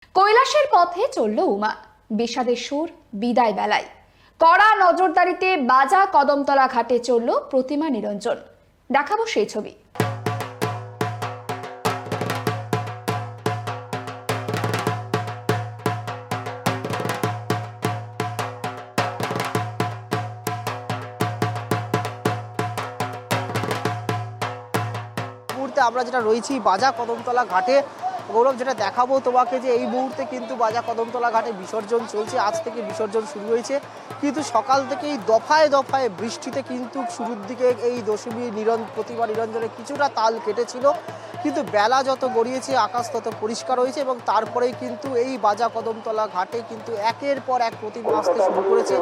কৈলাসের পথে চলল উমা, বিষাদের সুর বিদায় বেলায়। কড়া নজরদারিতে বাজা কদমতলা ঘাটে চলল প্রতিমা নিরঞ্জন। দেখাবো সেই ছবি। মুহূর্তে আমরা যেটা রয়েছি বাজা কদমতলা ঘাটে। গৌরব, যেটা দেখাবো তোমাকে যে এই মুহূর্তে কিন্তু বাজা কদমতলা ঘাটে বিসর্জন চলছে। আজ থেকে বিসর্জন শুরু হয়েছে, কিন্তু সকাল থেকেই দফায় দফায় বৃষ্টিতে কিন্তু শুরুর দিকে এই দশমী প্রতিমা নিরঞ্জনে কিছুটা তাল কেটেছিল, কিন্তু বেলা যত গড়িয়েছে আকাশ তত পরিষ্কার হয়েছে এবং তারপরেই কিন্তু এই বাজা কদমতলা ঘাটে কিন্তু একের পর এক প্রতিমা আসতে শুরু করেছে।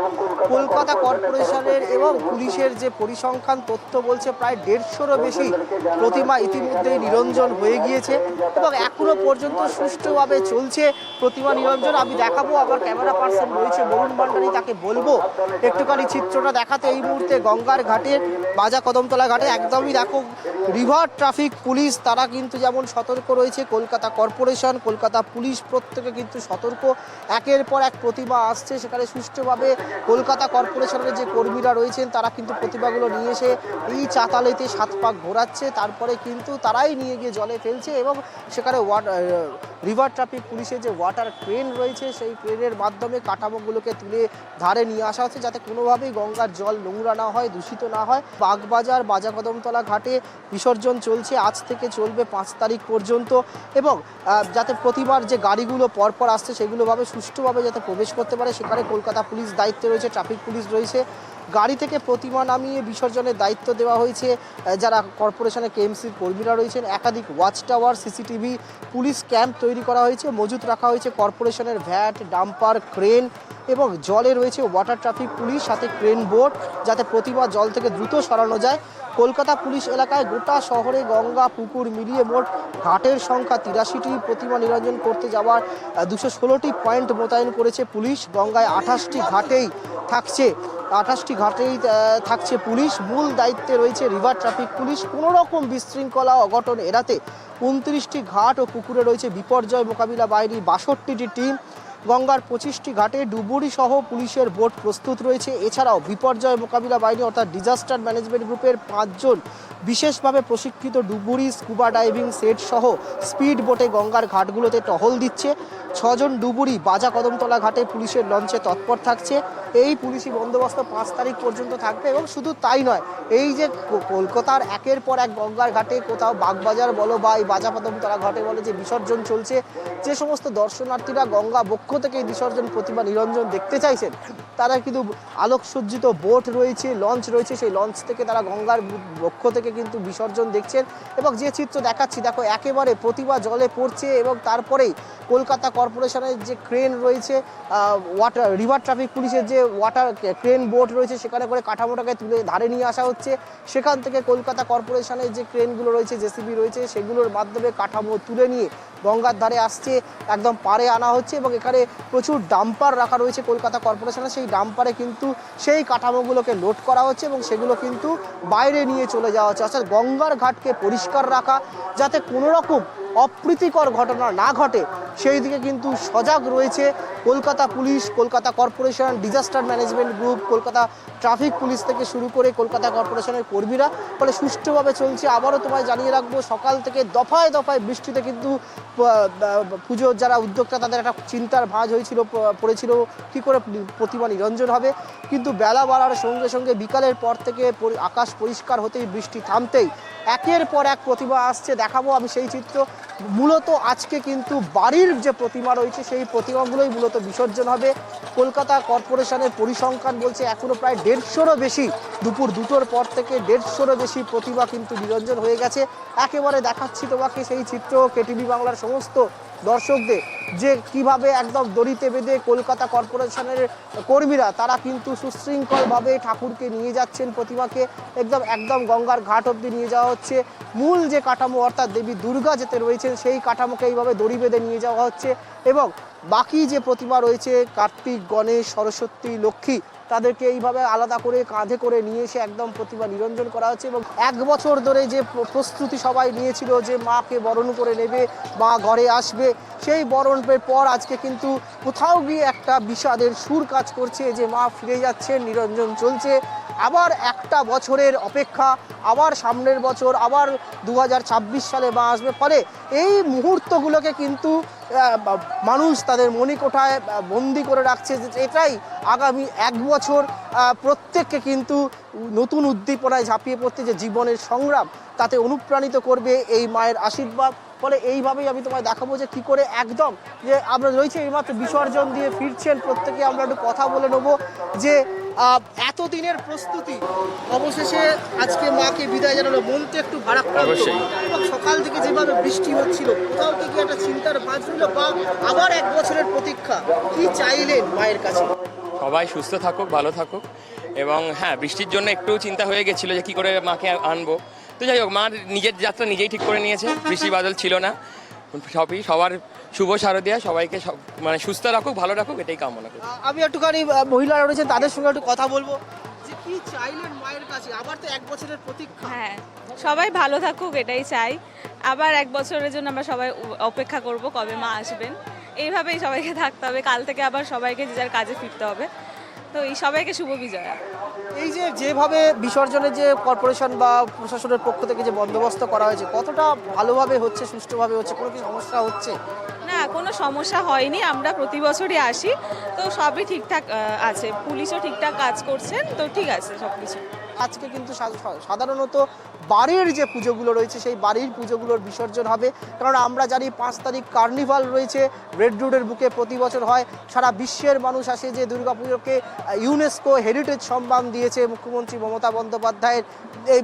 কলকাতা কর্পোরেশনের এবং পুলিশের যে পরিসংখ্যান তথ্য বলছে প্রায় 150-রও বেশি প্রতিমা ইতিমধ্যেই নিরঞ্জন হয়ে গিয়েছে এবং এখনো পর্যন্ত সুষ্ঠুভাবে চলছে প্রতিমা নিরঞ্জন। আমি দেখাবো, আমার ক্যামেরা পার্সন রয়েছে বরুণ ভান্ডারী, তাকে বলবো একটুখানি চিত্রটা দেখাতে। এই মুহূর্তে গঙ্গার ঘাটে বাজা কদমতলা ঘাটে একদমই দেখো রিভার ট্রাফিক পুলিশ তারা কিন্তু যেমন সতর্ক রয়েছে, কলকাতা কর্পোরেশন, কলকাতা পুলিশ প্রত্যেকে কিন্তু সতর্ক। একের পর এক প্রতিমা আসছে, সেখানে সুষ্ঠুভাবে কলকাতা কর্পোরেশনের যে কর্মীরা রয়েছেন তারা কিন্তু প্রতিমাগুলো নিয়ে এসে এই চাতালেতে 7 পাক ঘোরাচ্ছে, তারপরে কিন্তু তারাই নিয়ে গিয়ে জলে ফেলছে এবং সেখানে রিভার ট্রাফিক পুলিশের যে ওয়াটার ক্রেন রয়েছে সেই ক্রেনের মাধ্যমে কাঠামোগুলোকে তুলে ধারে নিয়ে আসা হচ্ছে, যাতে কোনোভাবেই গঙ্গার জল নোংরা না হয়, দূষিত না হয়। বাগবাজার বাজা কদমতলা ঘাটে বিসর্জন চলছে, আজ থেকে চলবে 5 তারিখ পর্যন্ত এবং যাতে প্রতিমার যে গাড়িগুলো পরপর আসছে সেগুলোভাবে সুষ্ঠুভাবে যাতে প্রবেশ করতে পারে সেখানে কলকাতা পুলিশ দায়িত্বে রয়েছে, ট্রাফিক পুলিশ রয়েছে। গাড়ি থেকে প্রতিমা নামিয়ে বিসর্জনের দায়িত্ব দেওয়া হয়েছে যারা কর্পোরেশনের কেএমসির কর্মীরা রয়েছেন। একাধিক watch tower, CCTV, police camp তৈরি করা হয়েছে, মজুত রাখা হয়েছে কর্পোরেশনের ভ্যাট, ডাম্পার, ক্রেন এবং জলে রয়েছে ওয়াটার ট্রাফিক পুলিশ, সাথে ক্রেন বোট, যাতে প্রতিমা জল থেকে দ্রুত সরানো যায়। কলকাতা পুলিশ এলাকায় গোটা শহরে গঙ্গা পুকুর মিলিয়ে মোট ঘাটের সংখ্যা 83টি। প্রতিমা নিরঞ্জন করতে যাওয়ার 216টি পয়েন্ট মোতায়েন করেছে পুলিশ। গঙ্গায় 28টি ঘাটেই থাকছে পুলিশ। মূল দায়িত্বে রয়েছে রিভার ট্রাফিক পুলিশ। কোনো রকম বিশৃঙ্খলা অঘটন এড়াতে 29টি ঘাট ও পুকুরে রয়েছে বিপর্যয় মোকাবিলা বাহিনীর 62টি টিম। গঙ্গার 25টি ঘাটে ডুবুরি সহ পুলিশের বোট প্রস্তুত রয়েছে। এছাড়াও বিপর্যয় মোকাবিলা বাহিনী অর্থাৎ ডিজাস্টার ম্যানেজমেন্ট গ্রুপের 5 জন বিশেষভাবে প্রশিক্ষিত ডুবুরি, স্কুবা ডাইভিং সেট সহ স্পিড বোটে গঙ্গার ঘাটগুলোতে টহল দিচ্ছে। 6 জন ডুবুরি বাজা কদমতলা ঘাটে পুলিশের লঞ্চে তৎপর থাকছে। এই পুলিশি বন্দোবস্ত 5 তারিখ পর্যন্ত থাকবে এবং শুধু তাই নয়, এই যে কলকাতার একের পর এক গঙ্গার ঘাটে কোথাও বাগবাজার বলো বা এই বাজা কদমতলা ঘাটে বলে যে বিসর্জন চলছে, যে সমস্ত দর্শনার্থীরা গঙ্গা বক্ষ থেকে এই বিসর্জন প্রতিমা নিরঞ্জন দেখতে চাইছেন তারা কিন্তু আলোকসজ্জিত বোট রয়েছে, লঞ্চ রয়েছে, সেই লঞ্চ থেকে তারা গঙ্গার বক্ষ থেকে কিন্তু বিসর্জন দেখছেন। এবং যে চিত্র দেখাচ্ছি দেখো, একেবারে প্রতিমা জলে পড়ছে এবং তারপরেই কলকাতা কর্পোরেশনের যে ক্রেন রয়েছে, রিভার ট্রাফিক পুলিশের যে ওয়াটার ক্রেন বোট রয়েছে সেখানে করে কাঠামোটাকে তুলে ধারে নিয়ে আসা হচ্ছে। সেখান থেকে কলকাতা কর্পোরেশনের যে ক্রেনগুলো রয়েছে, জেসিবি রয়েছে, সেগুলোর মাধ্যমে কাঠামো তুলে নিয়ে গঙ্গার ধারে আসছে, একদম পাড়ে আনা হচ্ছে এবং এখানে প্রচুর ডাম্পার রাখা রয়েছে কলকাতা কর্পোরেশনের। সেই ডাম্পারে কিন্তু সেই কাঠামোগুলোকে লোড করা হচ্ছে এবং সেগুলো কিন্তু বাইরে নিয়ে চলে যাওয়া হচ্ছে। অর্থাৎ গঙ্গার ঘাটকে পরিষ্কার রাখা, যাতে কোনো রকম অপ্রীতিকর ঘটনা না ঘটে সেই দিকে কিন্তু সজাগ রয়েছে Kolkata police, Kolkata corporation, disaster management group, Kolkata traffic police থেকে শুরু করে কলকাতা কর্পোরেশনের কর্মীরা। ফলে সুষ্ঠুভাবে চলছে। আবারও তোমায় জানিয়ে রাখবো, সকাল থেকে দফায় দফায় বৃষ্টিতে কিন্তু পুজোর যারা উদ্যোক্তা তাদের একটা চিন্তার ভাঁজ পড়েছিল কী করে প্রতিমা নিরঞ্জন হবে, কিন্তু বেলা বাড়ার সঙ্গে সঙ্গে বিকালের পর থেকে আকাশ পরিষ্কার হতেই, বৃষ্টি থামতেই একের পর এক প্রতিমা আসছে। দেখাবো আমি সেই চিত্র। মূলত আজকে কিন্তু বাড়ির যে প্রতিমা রয়েছে সেই প্রতিমাগুলোই মূলত বিসর্জন হবে। কলকাতা কর্পোরেশনের পরিসংখ্যান বলছে এখনও প্রায় 150-রও বেশি, দুপুর 2টোর পর থেকে 150-রও বেশি প্রতিমা কিন্তু নিরঞ্জন হয়ে গেছে। একেবারে দেখাচ্ছি তোমাকে সেই চিত্র কেটিভি বাংলার সমস্ত দর্শকদের, যে কিভাবে একদম দড়িতে বেঁধে কলকাতা কর্পোরেশনের কর্মীরা তারা কিন্তু সুশৃঙ্খলভাবে ঠাকুরকে নিয়ে যাচ্ছেন, প্রতিমাকে একদম গঙ্গার ঘাট অবধি নিয়ে যাওয়া হচ্ছে। মূল যে কাঠামো অর্থাৎ দেবী দুর্গা যেতে রয়েছেন সেই কাঠামোকে এইভাবে দড়ি বেঁধে নিয়ে যাওয়া হচ্ছে এবং বাকি যে প্রতিমা রয়েছে কার্তিক, গণেশ, সরস্বতী, লক্ষ্মী, তাদেরকে এইভাবে আলাদা করে কাঁধে করে নিয়ে এসে একদম প্রতিমা নিরঞ্জন করা হচ্ছে। এবং 1 বছর ধরে যে প্রস্তুতি সবাই নিয়েছিল যে মাকে বরণ করে নেবে, মা ঘরে আসবে, সেই বরণের পর আজকে কিন্তু কোথাও গিয়ে একটা বিষাদের সুর কাজ করছে যে মা ফিরে যাচ্ছেন, নিরঞ্জন চলছে। আবার একটা বছরের অপেক্ষা, আবার সামনের বছর আবার 2026 সালে মা আসবে। ফলে এই মুহূর্তগুলোকে কিন্তু মানুষ তাদের মণিকোঠায় বন্দি করে রাখছে, যে এটাই আগামী 1 বছর প্রত্যেককে কিন্তু নতুন উদ্দীপনায় ঝাঁপিয়ে পড়তে, যে জীবনের সংগ্রাম তাতে অনুপ্রাণিত করবে এই মায়ের আশীর্বাদ। ফলে এইভাবেই আমি তোমায় দেখাবো যে কী করে একদম যে আমরা রয়েছে এইমাত্র বিসর্জন দিয়ে ফিরছেন প্রত্যেকে, আমরা একটু কথা বলে নেবো যে এতদিনের প্রস্তুতি অবশেষে আজকে মাকে বিদায় জানালো, মনটা একটু ভারাক্রান্ত। এবং সকাল থেকে যেভাবে বৃষ্টি হচ্ছিল, কোথাও থেকে একটা চিন্তার ভাঁজ হলো, বা আবার 1 বছরের প্রতীক্ষা, কি চাইলেন মায়ের কাছে? সবাই সুস্থ থাকুক, ভালো থাকুক। এবং হ্যাঁ, বৃষ্টির জন্য একটু চিন্তা হয়ে গেছিলো যে কী করে মাকে আনবো। তো যাই হোক, মা নিজের যাত্রা নিজেই ঠিক করে নিয়েছে, বৃষ্টি বাদল ছিল না। সবার শুভ শারদিয়া, সবাইকে মানে সুস্থ রাখুক, ভালো রাখুক, এটাই কামনা করি। আমি একটুখানি মহিলারা রয়েছেন তাদের সঙ্গে একটু কথা বলবো যে কি চাইলেন মায়ের কাছে, আবার তো 1 বছরের প্রতীক্ষা। হ্যাঁ, সবাই ভালো থাকুক এটাই চাই। আবার 1 বছরের জন্য আমরা সবাই অপেক্ষা করব কবে মা আসবেন। এইভাবেই সবাইকে থাকতে হবে, কাল থেকে আবার সবাইকে যে যার কাজে ফিরতে হবে। তো এই সবাইকে শুভ বিজয়া। এই যে যেভাবে বিসর্জনের যে কর্পোরেশন বা প্রশাসনের পক্ষ থেকে যে বন্দোবস্ত করা হয়েছে, কতটা ভালোভাবে হচ্ছে, সুষ্ঠুভাবে হচ্ছে, কোনো কি সমস্যা হচ্ছে? না, কোনো সমস্যা হয়নি, আমরা প্রতি বছরই আসি, তো সবই ঠিকঠাক আছে, পুলিশও ঠিকঠাক কাজ করছেন, তো ঠিক আছে সব কিছু। আজকে কিন্তু সাধারণত বাড়ির যে পুজোগুলো রয়েছে সেই বাড়ির পুজোগুলোর বিসর্জন হবে, কারণ আমরা জানি 5 তারিখ কার্নিভাল রয়েছে রেড রোডের বুকে, প্রতি বছর হয়। সারা বিশ্বের মানুষ আসে, যে দুর্গাপুজোকে ইউনেস্কো হেরিটেজ সম্মান দিয়েছে মুখ্যমন্ত্রী মমতা বন্দ্যোপাধ্যায়ের এই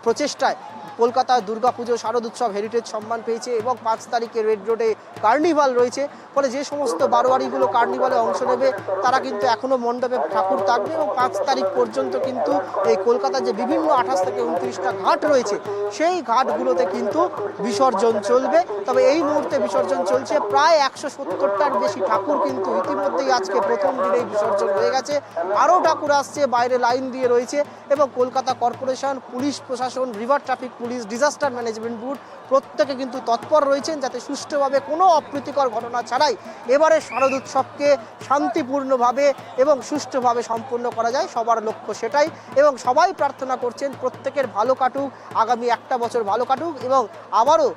প্রচেষ্টায়। কলকাতার দুর্গাপুজো শারদ উৎসব হেরিটেজ সম্মান পেয়েছে এবং 5 তারিখে রেড রোডে কার্নিভাল রয়েছে। ফলে যে সমস্ত বারোয়ারিগুলো কার্নিভালে অংশ নেবে তারা কিন্তু এখনও মণ্ডপে ঠাকুর থাকবে এবং 5 তারিখ পর্যন্ত কিন্তু এই কলকাতার যে বিভিন্ন 28 থেকে 29টা ঘাট রয়েছে সেই ঘাটগুলোতে কিন্তু বিসর্জন চলবে। তবে এই মুহূর্তে বিসর্জন চলছে প্রায় 170টার বেশি ঠাকুর কিন্তু ইতিমধ্যেই আজকে প্রথম দিনেই বিসর্জন হয়ে গেছে। আরও ঠাকুর আসছে, বাইরে লাইন দিয়ে রয়েছে। এবং কলকাতা কর্পোরেশন, পুলিশ প্রশাসন, river traffic police, disaster management board প্রত্যেকে কিন্তু তৎপর রয়েছেন যাতে সুষ্ঠুভাবে কোনো অপ্রীতিকর ঘটনা ছাড়াই এবারে শারদ উৎসবকে শান্তিপূর্ণভাবে এবং সুষ্ঠুভাবে সম্পন্ন করা যায়। সবার লক্ষ্য সেটাই এবং সবাই প্রার্থনা করছেন প্রত্যেকের ভালো কাটুক, আগামী 1টা বছর ভালো কাটুক এবং আবারও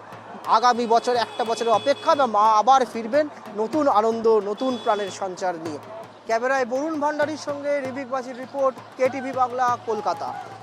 আগামী বছর 1টা বছরের অপেক্ষা বা মা আবার ফিরবেন নতুন আনন্দ, নতুন প্রাণের সঞ্চার নিয়ে। ক্যামেরায় বরুণ ভান্ডারীর সঙ্গে রিবিক বাজির রিপোর্ট, কেটিভি বাংলা, কলকাতা।